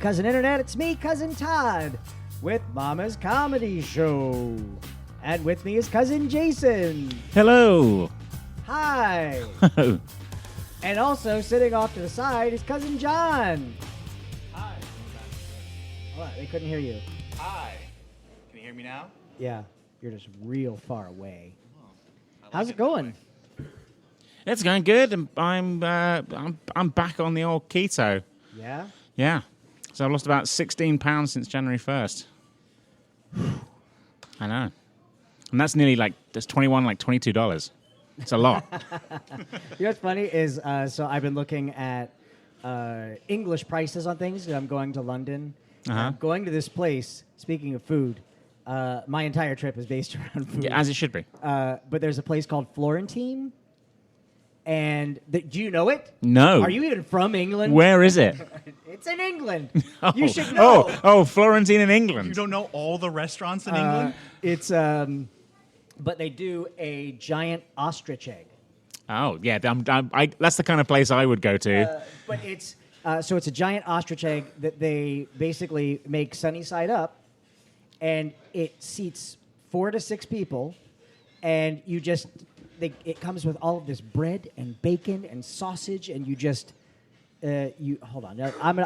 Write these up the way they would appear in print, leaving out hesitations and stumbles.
Cousin Internet. It's me, Cousin Todd, with Mama's Comedy Show. And with me is Cousin Jason. Hello. Hi. And also sitting off to the side is Cousin John. Hi. Hold on, they couldn't hear you. Hi. Can you hear me now? Yeah, you're just real far away. I like How's it going? It's going good. I'm back on the old keto. Yeah? Yeah. So I've lost about 16 pounds since January 1st. I know. And that's nearly that's $22. It's a lot. You know what's funny is, so I've been looking at English prices on things. I'm going to London. I'm going to this place, speaking of food, my entire trip is based around food. Yeah, as it should be. But there's a place called Florentine. And do you know it? No. Are you even from England? Where is it? It's in England. Oh. You should know. Oh, Florentine in England. You don't know all the restaurants in England? It's but they do a giant ostrich egg. Oh, yeah. That's the kind of place I would go to. But it's so it's a giant ostrich egg that they basically make sunny side up, and it seats 4 to 6 people, and you just it comes with all of this bread and bacon and sausage, and you just you hold on.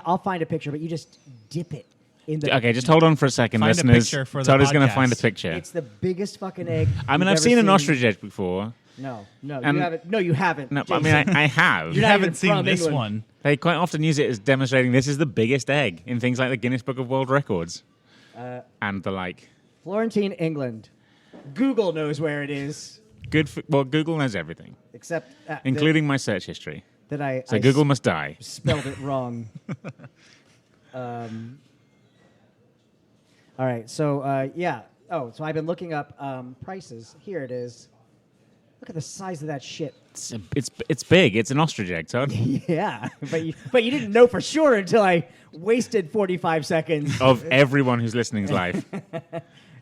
I'll find a picture, but you just dip it in the. Okay, just hold on for a second, Find a listeners. picture for the Todd is going to podcast. find a picture. It's the biggest fucking egg. I mean, you've I've seen an ever ostrich egg before. No, you And- haven't. No, you haven't. No, I Jason. mean, I have. You're You not haven't even seen from this England. one. They quite often use it as demonstrating this is the biggest egg in things like the Guinness Book of World Records and the like. Florentine, England. Google knows where it is, Well, Google knows everything, except including my search history. that I. So I Google must die. spelled it wrong. All right, so yeah. Oh, so I've been looking up prices. Here it is. Look at the size of that shit. It's big. It's an ostrich egg, Todd. Yeah, but you didn't know for sure until I wasted 45 seconds. Of everyone who's listening's life.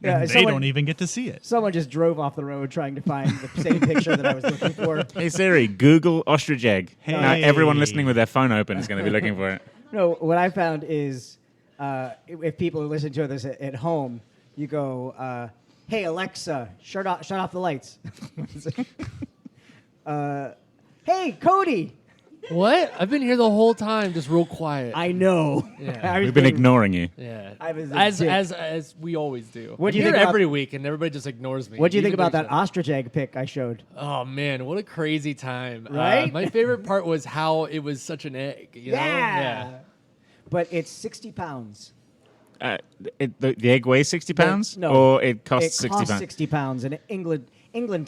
Yeah, And they don't even get to see it. Someone just drove off the road trying to find the same picture that I was looking for. Hey Siri, Google ostrich egg. Hey. Now everyone listening with their phone open is going to be looking for it. No, what I found is if people are listening to this at home, you go, "Hey Alexa, shut off the lights." Hey Cody. What? I've been here the whole time, just real quiet. I know. Yeah. I was We've been being- ignoring you. yeah, I was a as dick. as we always do. What do you I'm think here about- every week, and everybody just ignores me. What do you think Even about though that ostrich egg pic I showed? Oh man, what a crazy time! Right? My favorite part was how it was such an egg. You know? Yeah. But it's 60 pounds. The egg weighs 60 pounds? No. Or it costs It 60 costs pounds? 60 pounds in England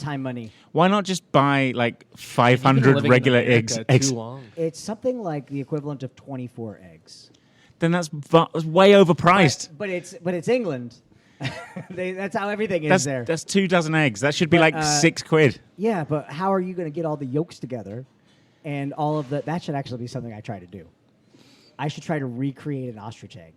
time money. Why not just buy like You've been 500 living in regular America eggs? Too long. It's something like the equivalent of 24 eggs. Then that's way overpriced. But it's England. That's how everything is there. That's 2 dozen eggs. That should be But, like £6. Yeah, but how are you going to get all the yolks together and all of that should actually be something I try to do. I should try to recreate an ostrich egg.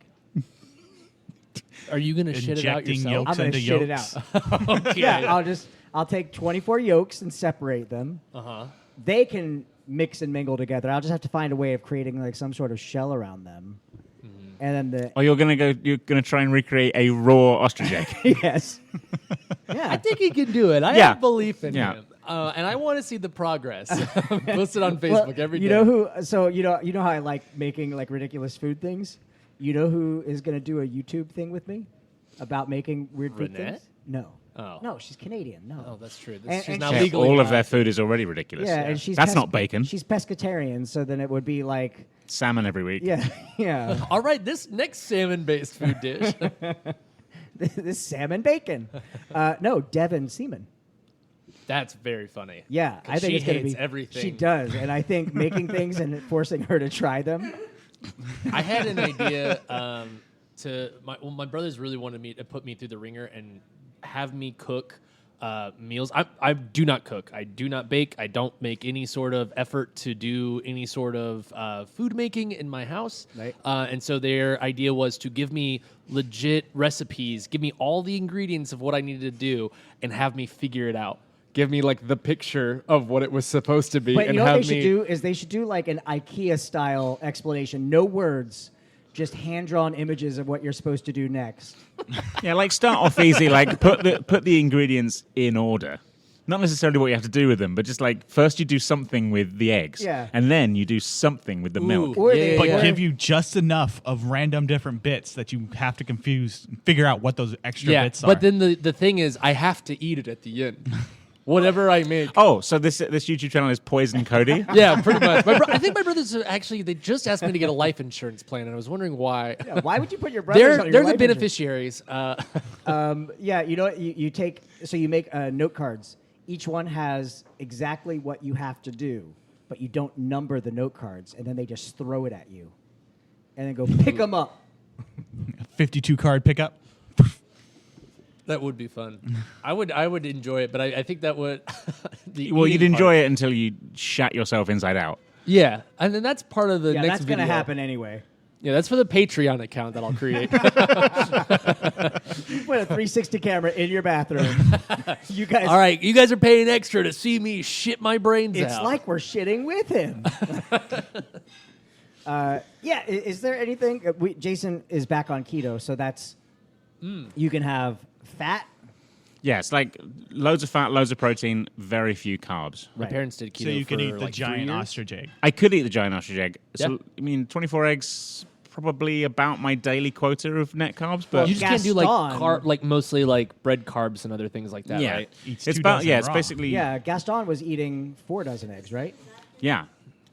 Are you gonna shit it out Injecting yourself? I'm going to into shit it yolks. out. Okay. Yeah, I'll take 24 yolks and separate them. Uh-huh. They can mix and mingle together. I'll just have to find a way of creating like some sort of shell around them. And then Or you're gonna try and recreate a raw ostrich egg. yes. Yeah. I think he can do it. I Yeah. have belief in Yeah. him, and I want to see the progress. Post it on Well, Facebook every day. you know who? So you know how I like making like ridiculous food things. You know who is going to do a YouTube thing with me about making weird food Renette? things? No. Oh. No, she's Canadian. No. Oh, that's true. And- She's and not she- legally All of allowed their to. food is already ridiculous. Yeah, and she's That's not bacon. She's pescatarian, so then it would be like Salmon every week. yeah, yeah. All right, this next salmon-based food dish. This salmon bacon. No, Devon semen. That's very funny. Yeah, 'Cause I think she it's going to hates be everything. She does, and I think making things and forcing her to try them. I had an idea my brothers really wanted me to put me through the ringer and have me cook meals. I do not cook. I do not bake. I don't make any sort of effort to do any sort of food making in my house. Right. And so their idea was to give me legit recipes, give me all the ingredients of what I needed to do, and have me figure it out. Give me like the picture of what it was supposed to be. But and you know what have they should me do is they should do like an IKEA style explanation, no words, just hand-drawn images of what you're supposed to do next. Yeah, like start off easy. Like put the ingredients in order. Not necessarily what you have to do with them, but just like first you do something with the eggs, and then you do something with the milk. Or But give you just enough of random different bits that you have to figure out what those extra bits are. But then the thing is, I have to eat it at the end. Whatever I make. Oh, so this YouTube channel is Poison Cody? Yeah, pretty much. I think my brothers actually, they just asked me to get a life insurance plan, and I was wondering why. Yeah, why would you put your brothers on your They're life the beneficiaries. Yeah, you know what? You make note cards. Each one has exactly what you have to do, but you don't number the note cards, and then they just throw it at you, and then go pick them up. 52 card pickup. That would be fun. I would enjoy it, but I think that would. Well, you'd enjoy it until you shat yourself inside out. Yeah, and then that's part of the Yeah, next that's video. going to happen anyway. Yeah, that's for the Patreon account that I'll create. You put a 360 camera in your bathroom. You guys. All right, you guys are paying extra to see me shit my brains out. It's like we're shitting with him. Yeah, is there anything? Jason is back on keto, so that's you can have fat. Yeah, it's like loads of fat, loads of protein, very few carbs. My parents did keto So you can for eat the like 3 giant years. ostrich egg. I could eat the giant ostrich egg. So, Yeah. I mean, 24 eggs, probably about my daily quota of net carbs. But You just can't do like Gaston- mostly like bread carbs and other things like that, yeah, right? Eats it's 2 about dozen yeah, it's raw. basically Yeah, Gaston was eating 4 dozen eggs, right? yeah.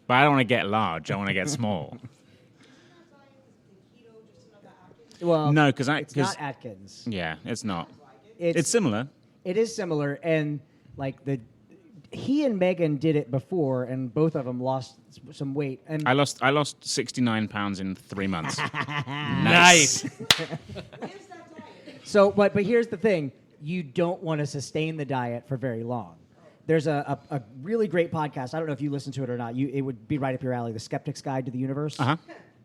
But I don't want to get large. I want to get small. Well, No, because it's not Atkins. yeah, it's not. It's similar. It is similar, and like he and Megan did it before, and both of them lost some weight. And I lost 69 pounds in 3 months. Nice. so, but here's the thing: you don't want to sustain the diet for very long. There's a really great podcast. I don't know if you listen to it or not. It would be right up your alley. The Skeptic's Guide to the Universe. Uh-huh.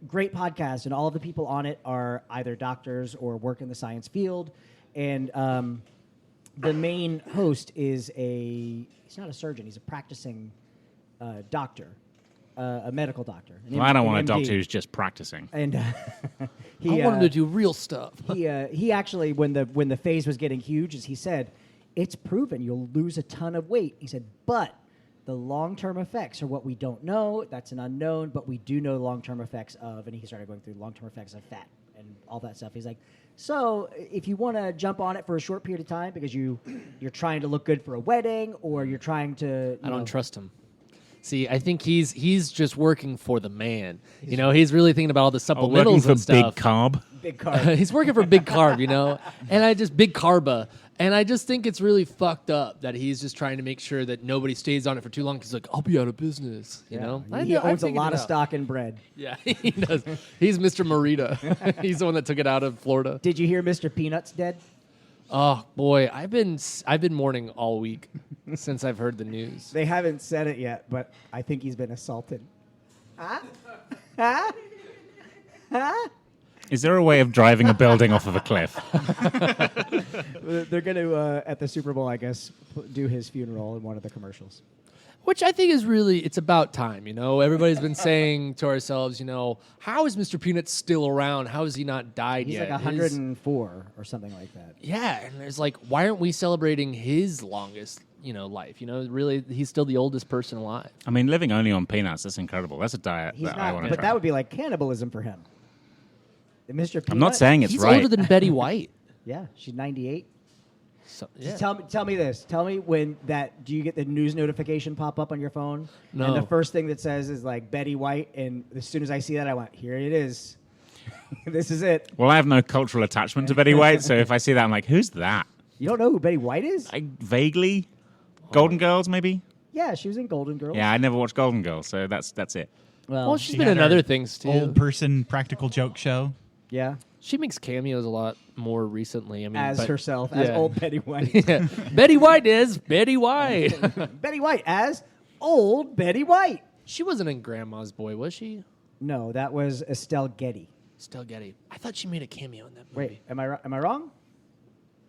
Great podcast, and all of the people on it are either doctors or work in the science field. And the main host is he's not a surgeon, he's a practicing doctor, a medical doctor. Well, I don't want a MD. doctor who's just practicing. And I want him to do real stuff. he actually, when the phase was getting huge, as he said, it's proven you'll lose a ton of weight. He said, but the long-term effects are what we don't know. That's an unknown, but we do know the long-term effects of, and he started going through long-term effects of fat and all that stuff. He's like, so if you want to jump on it for a short period of time because you're trying to look good for a wedding or you're trying to... I don't trust him. See, I think he's just working for the man. He's really thinking about all the supplementals Working for and stuff. big carb. Big carb. He's working for big carb, and big carba. And I just think it's really fucked up that he's just trying to make sure that nobody stays on it for too long. He's like, I'll be out of business. You know, He I owns a figured lot it of out. stock in bread. Yeah, he does. He's Mr. Morita. He's the one that took it out of Florida. Did you hear Mr. Peanut's dead? Oh boy, I've been mourning all week since I've heard the news. They haven't said it yet, but I think he's been assaulted. Huh? Huh? Huh? Is there a way of driving a building off of a cliff? They're going to, at the Super Bowl, I guess, do his funeral in one of the commercials. Which I think is really, it's about time, Everybody's been saying to ourselves, how is Mr. Peanut still around? How has he not died He's yet? like 104 or something like that. Yeah, and there's like, why aren't we celebrating his longest, life? Really, he's still the oldest person alive. I mean, living only on peanuts, that's incredible. That's a diet He's that I not, want to but try. that would be like cannibalism for him. Mr. Peanut, I'm not saying it's He's right. older than Betty White. Yeah, she's 98. So, Just yeah. tell me this. Tell me do you get the news notification pop up on your phone? No. And the first thing that says is like Betty White, and as soon as I see that, I went, here it is. This is it. Well, I have no cultural attachment to Betty White, so if I see that, I'm like, who's that? You don't know who Betty White is? Vaguely. Golden Girls, maybe? Yeah, she was in Golden Girls. Yeah, I never watched Golden Girls, so that's it. Well, she's She been had in her other things too. Old person practical joke show. Yeah, She makes cameos a lot more recently. I mean, as but- herself, as yeah. old Betty White. Yeah. Betty White is Betty White. Betty White as old Betty White. She wasn't in Grandma's Boy, was she? No, that was Estelle Getty. Still Getty. I thought she made a cameo in that movie. Wait, am I wrong?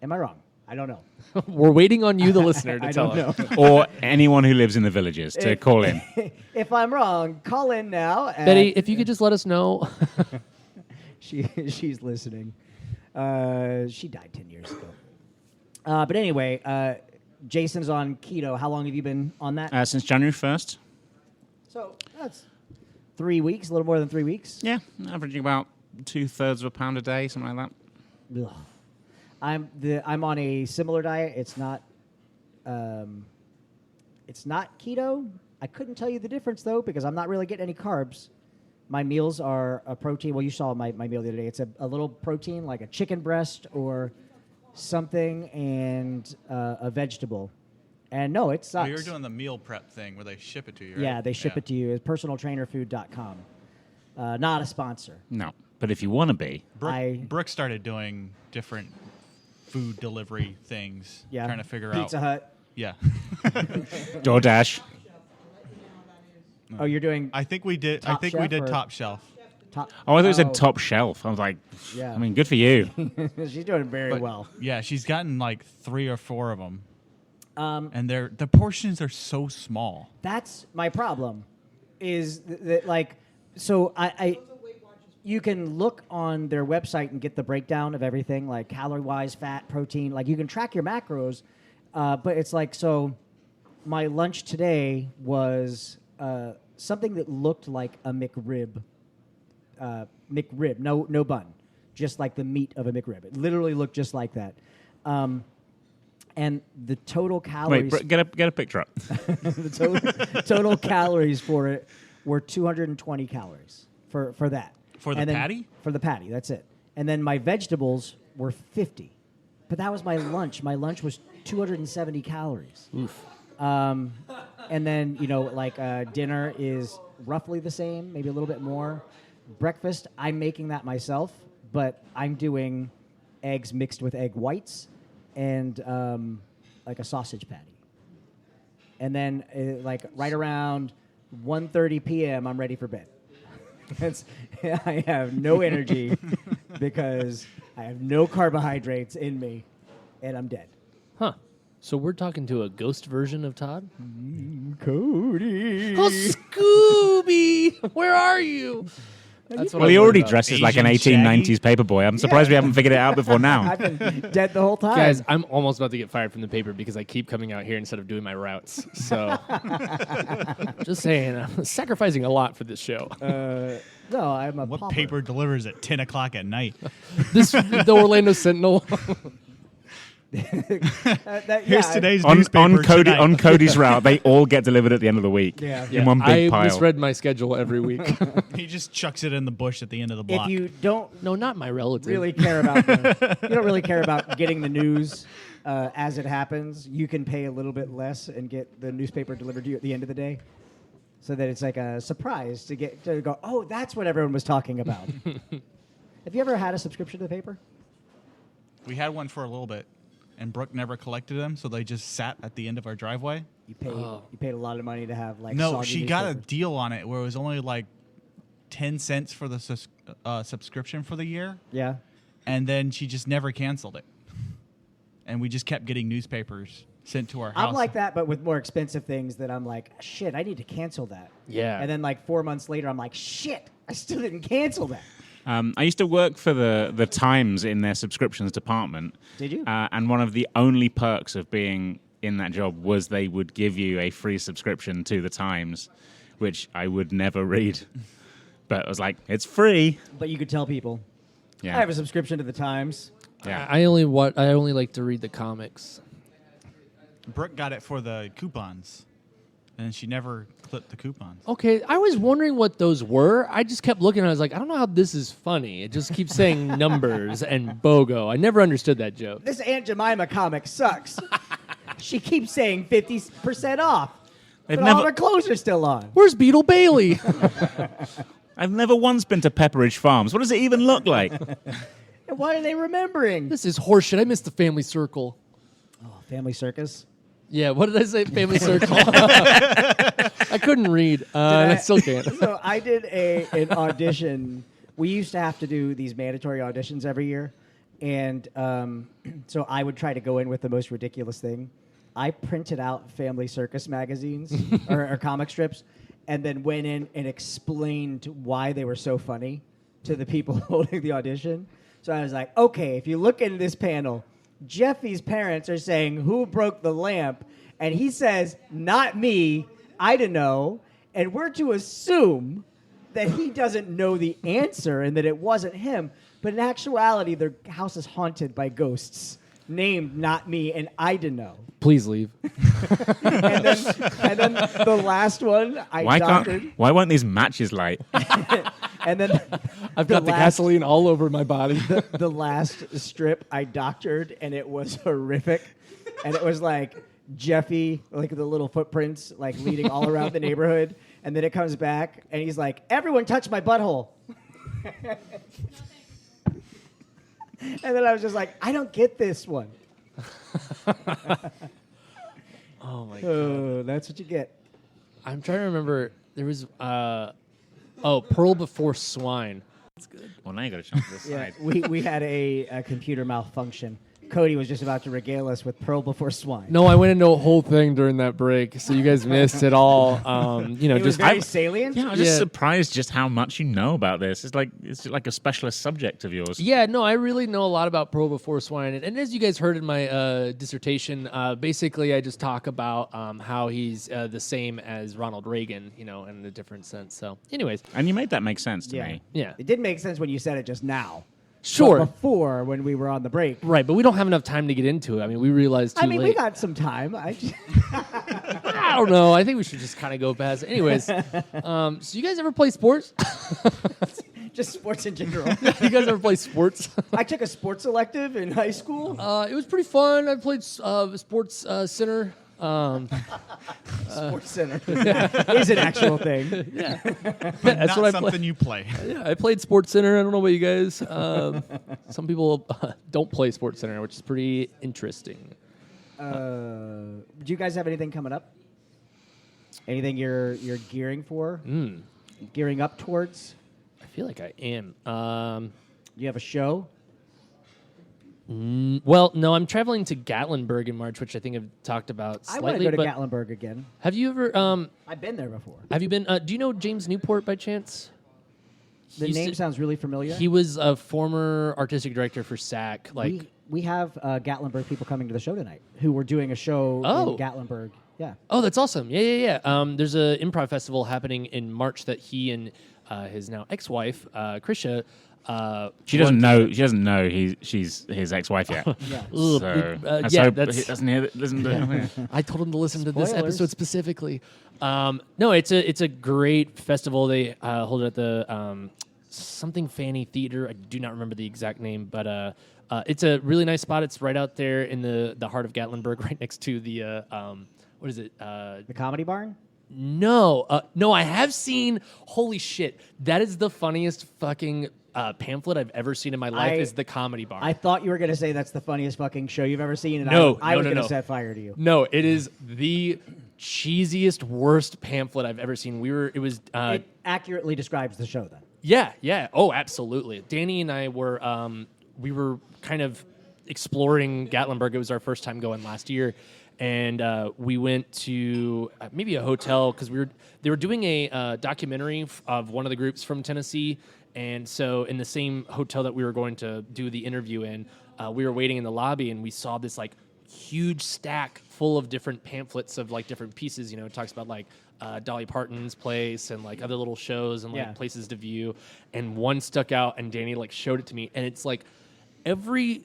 Am I wrong? I don't know. We're waiting on you, the listener, to I tell don't us. know. Or anyone who lives in the villages to call in. If I'm wrong, call in now. At, Betty, if you could just let us know. she's listening. She died 10 years ago. But anyway, Jason's on keto. How long have you been on that? Since January 1st. So that's 3 weeks, a little more than 3 weeks. Yeah, averaging about 2/3 of a pound a day, something like that. Ugh. I'm on a similar diet. It's not keto. I couldn't tell you the difference though because I'm not really getting any carbs. My meals are a protein. Well, you saw my meal the other day. It's a little protein like a chicken breast or something and a vegetable. And no, it sucks. Oh, you're doing the meal prep thing where they ship it to you, right? Yeah, they ship it to you. It's personaltrainerfood.com. Not a sponsor. No, but if you want to be. Brooke started doing different food delivery things. Yeah. Trying to figure Pizza out. Hut. Yeah. DoorDash. Oh, you're doing. I think we did. Top Chef or- Top Shelf. Top. Oh, I thought it said top shelf. I was like, Yeah. I mean, good for you. She's doing very But, well. Yeah, she's gotten like 3 or 4 of them, and the portions are so small. That's my problem. Is that like so I you can look on their website and get the breakdown of everything like calorie wise, fat, protein. Like you can track your macros, but it's like so. My lunch today was something that looked like a McRib. McRib, no bun, just like the meat of a McRib. It literally looked just like that. And the total calories. Wait, get a picture up. The total calories for it were 220 calories for that. For the patty? For the patty, that's it. And then my vegetables were 50. But that was my lunch. My lunch was 270 calories. Oof. And then, dinner is roughly the same, maybe a little bit more. Breakfast, I'm making that myself, but I'm doing eggs mixed with egg whites and like a sausage patty. And then right around 1:30 p.m., I'm ready for bed. I have no energy because I have no carbohydrates in me, and I'm dead. Huh. So we're talking to a ghost version of Todd? Cody. Oh, Scooby! Where are you? That's what Well, I'm he worried already about. dresses like an Asian 1890s paperboy. I'm surprised we haven't figured it out before now. I've been dead the whole time. Guys, I'm almost about to get fired from the paper because I keep coming out here instead of doing my routes. So, just saying, I'm sacrificing a lot for this show. No, I'm a What pauper. paper delivers at 10 o'clock at night? The Orlando Sentinel. Here's today's on newspaper tonight. On Cody's route, they all get delivered at the end of the week in one big I pile. misread my schedule every week. He just chucks it in the bush at the end of the block. If you don't No, not my relative. really care about you don't really care about getting the news as it happens, you can pay a little bit less and get the newspaper delivered to you at the end of the day, so that it's like a surprise to go. Oh, that's what everyone was talking about. Have you ever had a subscription to the paper? We had one for a little bit, and Brooke never collected them, so they just sat at the end of our driveway. You paid a lot of money to have like. No, soggy she got a newspapers. deal on it where it was only like 10 cents for the subscription for the year, Yeah. and then she just never canceled it. And we just kept getting newspapers sent to our house. I'm like that, but with more expensive things that I'm like, shit, I need to cancel that. Yeah. And then like 4 months later, I'm like, shit, I still didn't cancel that. I used to work for the Times in their subscriptions department. Did you? And one of the only perks of being in that job was they would give you a free subscription to the Times, which I would never read. But I was like, it's free. But you could tell people, Yeah. I have a subscription to the Times. Yeah. I only like to read the comics. Brooke got it for the coupons, and she never clipped the coupons. Okay, I was wondering what those were. I just kept looking and I was like, I don't know how this is funny. It just keeps saying numbers and BOGO. I never understood that joke. This Aunt Jemima comic sucks. She keeps saying 50% off. They've But all never- her clothes are still on. Where's Beetle Bailey? I've never once been to Pepperidge Farms. What does it even look like? And what are they remembering? This is horseshit. I missed the Family Circle. Oh, Family Circus. Yeah, what did I say? Family Circle. I couldn't read, and I still can't. So I did an audition. We used to have to do these mandatory auditions every year. And so I would try to go in with the most ridiculous thing. I printed out Family Circus magazines or comic strips and then went in and explained why they were so funny to the people holding the audition. So I was like, okay, if you look into this panel, Jeffy's parents are saying, who broke the lamp? And he says, not me, I don't know. And we're to assume that he doesn't know the answer and that it wasn't him. But in actuality, their house is haunted by ghosts named not me and I don't know. Please leave. and then the last one, why won't these matches light? And then I've got the gasoline all over my body. The last strip I doctored, and it was horrific. And it was like Jeffy, like the little footprints, like leading all around the neighborhood. And then it comes back, and he's like, everyone touch my butthole. And then I was just like, I don't get this one. Oh, my God. Oh, that's what you get. I'm trying to remember. There was, Pearl Before Swine. That's good. Well, now you got to jump to the Yeah, side. we had a computer malfunction. Cody was just about to regale us with Pearl Before Swine. No, I went into a whole thing during that break, so you guys missed it all. It was very salient. Yeah, I was just surprised just how much you know about this. It's like a specialist subject of yours. Yeah, no, I really know a lot about Pearl Before Swine. And as you guys heard in my dissertation, basically I just talk about how he's the same as Ronald Reagan, in a different sense. So anyways. And you made that make sense to me. Yeah. It didn't make sense when you said it just now. Sure. But before, when we were on the break. Right, but we don't have enough time to get into it. I mean, we realized too late. we got some time. I don't know. I think we should just kind of go past it. Anyways, so you guys ever play sports? Just sports in general. You guys ever play sports? I took a sports elective in high school. It was pretty fun. I played sports center. Sports Center is an actual thing. Yeah, That's that's what I something play. you play. Yeah, I played Sports Center. I don't know about you guys. Some people don't play Sports Center, which is pretty interesting. Do you guys have anything coming up? Anything you're gearing for? Gearing up towards? I feel like I am. Do you have a show? Well, no, I'm traveling to Gatlinburg in March, which I think I've talked about I slightly. want to go to but Gatlinburg again. have you ever? I've been there before. Have you been? Do you know James Newport by chance? The He name used to- sounds really familiar. He was a former artistic director for SAC. Like, we have Gatlinburg people coming to the show tonight who were doing a show Oh. in Gatlinburg. Yeah. oh, that's awesome. Yeah. There's a improv festival happening in March that he and his now ex-wife, Krisha. She doesn't know. She doesn't know she's his ex-wife yet. Yeah. So, yeah, he doesn't hear. Listen to. I told him to listen to this Spoilers. episode specifically. No, it's a great festival. They hold it at the something Fanny Theater. I do not remember the exact name, but it's a really nice spot. It's right out there in the heart of Gatlinburg, right next to the what is it? The Comedy Barn? No, I have seen. Holy shit, that is the funniest fucking pamphlet I've ever seen in my life. Is the Comedy Barn? I thought you were going to say that's the funniest fucking show you've ever seen. And No, I was no, going to no. set fire to you. No, it is the cheesiest, worst pamphlet I've ever seen. It accurately describes the show, then. Yeah. Oh, absolutely. Danny and I were we were kind of exploring Gatlinburg. It was our first time going last year, and we went to maybe a hotel because they were doing a documentary of one of the groups from Tennessee, and so in the same hotel that we were going to do the interview in, we were waiting in the lobby, and we saw this like huge stack full of different pamphlets of like different pieces. It talks about like Dolly Parton's place and like other little shows and like places to view. And one stuck out, and Danny like showed it to me, and it's like every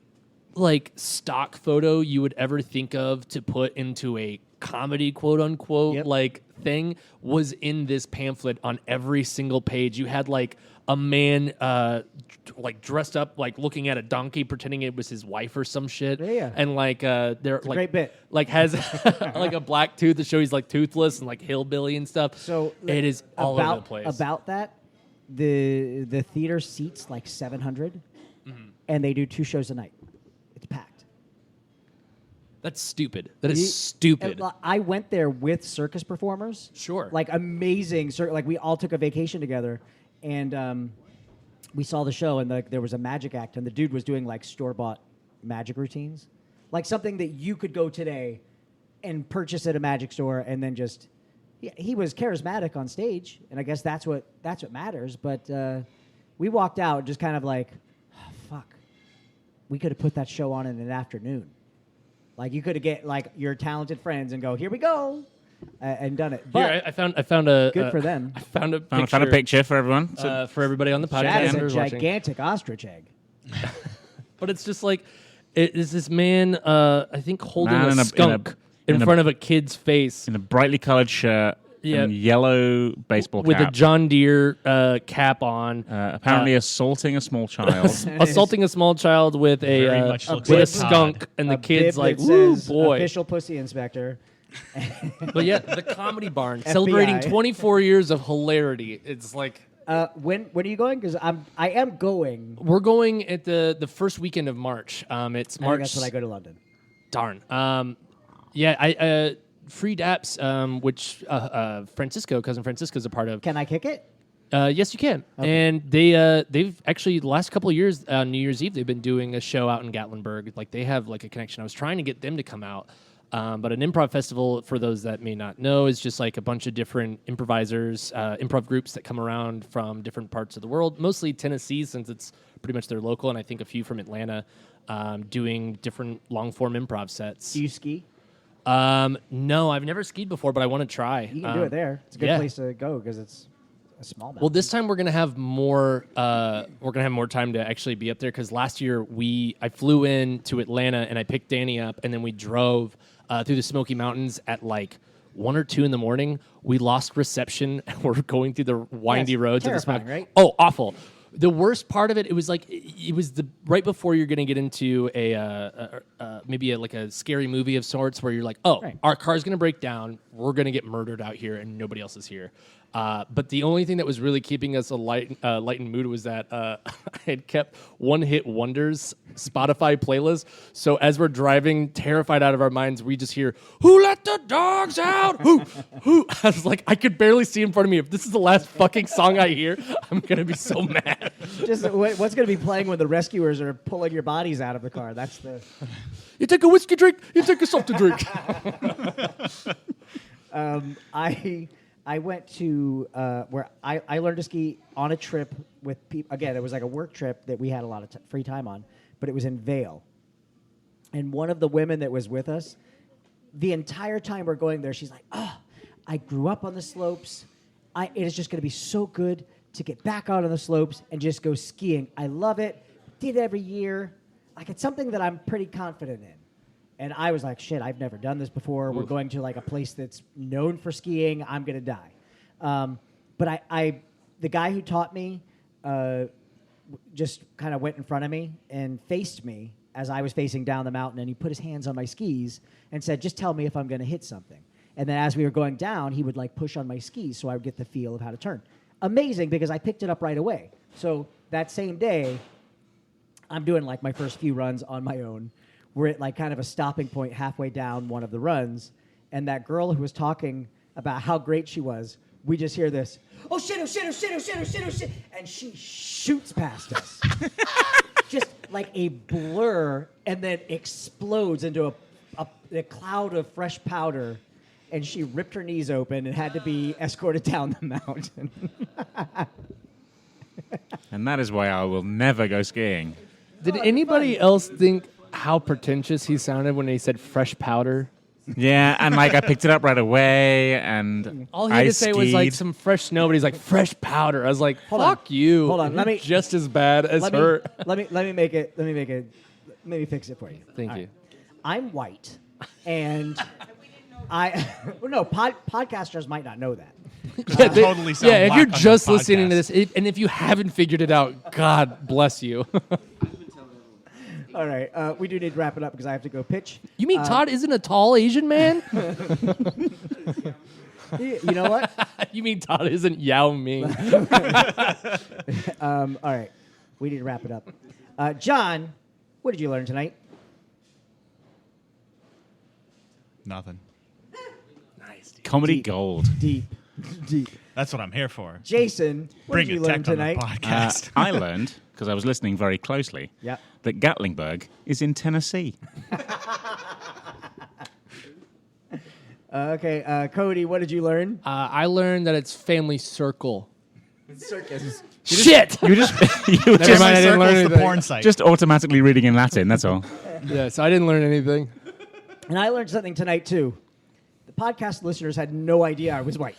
like stock photo you would ever think of to put into a comedy quote unquote like thing was in this pamphlet on every single page. You had like a man like dressed up like looking at a donkey pretending it was his wife or some shit. Yeah. And like they're like great bit. like has like a black tooth to show he's like toothless and like hillbilly and stuff. So it is all over the place. About that, the theater seats like 700, and they do 2 shows a night. It's packed. That's stupid. That is stupid. I went there with circus performers. Sure. Like amazing. Like we all took a vacation together, and we saw the show, and there was a magic act, and the dude was doing like store-bought magic routines, like something that you could go today and purchase at a magic store, and then just. He was charismatic on stage, and I guess that's what matters. But we walked out just kind of like, oh, fuck. We could have put that show on in an afternoon. Like you could have get like your talented friends and go, here we go, and done it. But Here, I found a good for them. I found a picture, Found a picture for everyone. for everybody on the podcast. That is a members watching. gigantic ostrich egg. But it's just like it is this man, I think, holding Man a in a- skunk in in a- front of a kid's face in a brightly coloured shirt Yeah. and yellow baseball with cap. a John Deere cap on. Apparently assaulting a small child. Assaulting a small child with Very a much looks with a like skunk, Todd. and the A kid's bib like, that "Woo, says boy!" Official pussy inspector. But yeah, the Comedy Barn celebrating 24 years of hilarity. It's like When are you going? Because I am going. we're going at the first weekend of March. It's I think March. that's when I go to London. Darn. Yeah, I Free Daps, which cousin Francisco's a part of. Can I kick it? Yes, you can. And they've actually the last couple of years on New Year's Eve they've been doing a show out in Gatlinburg. Like they have like a connection. I was trying to get them to come out. But an improv festival, for those that may not know, is just like a bunch of different improvisers, improv groups that come around from different parts of the world, mostly Tennessee, since it's pretty much their local, and I think a few from Atlanta, doing different long-form improv sets. Do you ski? No, I've never skied before, but I want to try. You can do it there. It's a good yeah. place to go because it's a small mountain. Well, this time we're gonna have more. We're gonna have more time to actually be up there because last year I flew in to Atlanta and I picked Danny up and then we drove through the Smoky Mountains at like 1 or 2 in the morning. We lost reception and we're going through the windy Yes, roads of the terrifying, Smoky. right? Oh, awful. The worst part of it, it was like it was the right before you're gonna get into maybe like a scary movie of sorts where you're like, oh, Right. our car's gonna break down, we're gonna get murdered out here, and nobody else is here. But the only thing that was really keeping us a light in mood was that I had kept One Hit Wonders Spotify playlist. So as we're driving, terrified out of our minds, we just hear, "Who let the dogs out? Who? Who?" I was like, I could barely see in front of me. If this is the last fucking song I hear, I'm gonna be so mad. Just what's going to be playing when the rescuers are pulling your bodies out of the car? That's the. You take a whiskey drink. You take a something drink. I went to where I learned to ski on a trip with people. Again, it was like a work trip that we had a lot of free time on, but it was in Vail. And one of the women that was with us, the entire time we're going there, she's like, "Oh, I grew up on the slopes. It is just going to be so good to get back out on the slopes and just go skiing. I love it. Did every year. Like it's something that I'm pretty confident in." And I was like, shit, I've never done this before. We're going to like a place that's known for skiing. I'm going to die. But the guy who taught me just kind of went in front of me and faced me as I was facing down the mountain. And he put his hands on my skis and said, just tell me if I'm going to hit something. And then as we were going down, he would like push on my skis so I would get the feel of how to turn. Amazing because I picked it up right away. So that same day, I'm doing like my first few runs on my own. We're at like kind of a stopping point halfway down one of the runs, and that girl who was talking about how great she was, we just hear this, oh shit, oh shit, oh shit, oh shit, oh shit, oh shit, and she shoots past us. Just like a blur, and then explodes into a cloud of fresh powder, and she ripped her knees open and had to be escorted down the mountain. And that is why I will never go skiing. Did anybody else think how pretentious he sounded when he said fresh powder? Yeah, and like I picked it up right away, and All he had I to say was like skied. some fresh snow, but he's like fresh powder. I was like, Hold on. fuck you. Hold on, let You're me- just as bad as her. Let me fix it for you. Thank All you. I'm white, and podcasters might not know that. Yeah, totally sound if black you're on this just listening to podcast. this, and if you haven't figured it out, God bless you. All right, we do need to wrap it up because I have to go pitch. You mean Todd isn't a tall Asian man? You know what? You mean Todd isn't Yao Ming? All right, we need to wrap it up. John, what did you learn tonight? Nothing. Comedy Deep. gold. Deep. That's what I'm here for. Jason, what Bring did you it learn tech on the tonight? podcast. I learned, because I was listening very closely, Yep. that Gatlinburg is in Tennessee. Okay, Cody, what did you learn? I learned that it's family circle. Circus. Shit. You just you were Never just, mind, I didn't learn Circle's the anything. porn site. just automatically reading in Latin. That's all. Yeah, so I didn't learn anything. And I learned something tonight, too. The podcast listeners had no idea I was white.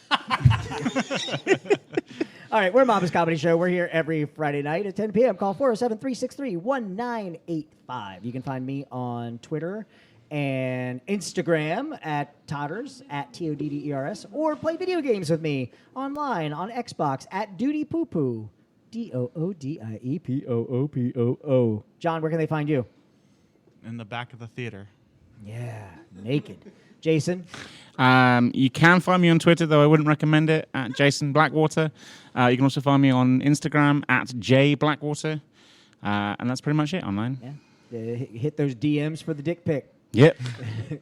All right, we're Mama's Comedy Show. We're here every Friday night at 10 p.m. Call 407-363-1985. You can find me on Twitter and Instagram at Todders, at Todders, or play video games with me online on Xbox at Duty Poo Poo, DOODIEPOOPOO. John, where can they find you? In the back of the theater. Yeah, naked. Jason? You can find me on Twitter, though I wouldn't recommend it, at Jason Blackwater. You can also find me on Instagram at jblackwater. And that's pretty much it online. Yeah. Hit those DMs for the dick pic. Yep.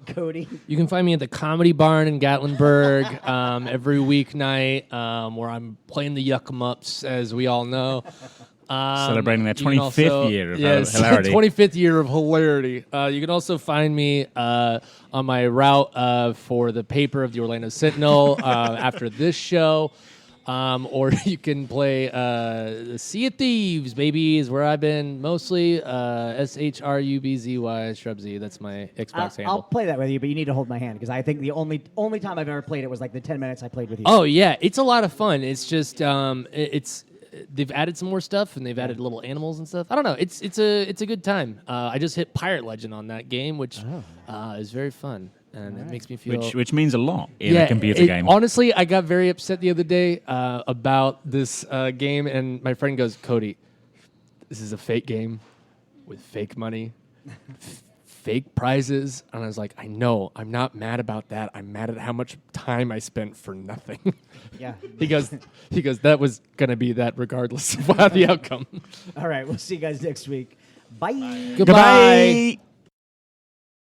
Cody? You can find me at the Comedy Barn in Gatlinburg every weeknight where I'm playing the Yuck 'em Ups, as we all know. Celebrating their You can 25th year of yes, hilarity. 25th year of hilarity. You can also find me on my route for the paper of the Orlando Sentinel after this show. Or you can play the Sea of Thieves, baby, is where I've been mostly. SHRUBZY, Shrubzy. That's my Xbox handle. I'll play that with you, but you need to hold my hand because I think the only time I've ever played it was like the 10 minutes I played with you. Oh, yeah. It's a lot of fun. It's just, they've added some more stuff and they've added little animals and stuff. I don't know. It's a good time. I just hit Pirate Legend on that game, which is very fun. And it makes me feel... Which means a lot in a computer game. Honestly, I got very upset the other day about this game, and my friend goes, Cody, this is a fake game with fake money, fake prizes. And I was like, I know. I'm not mad about that. I'm mad at how much time I spent for nothing. Yeah. He goes, that was going to be that regardless of the outcome. All right. We'll see you guys next week. Bye. Goodbye.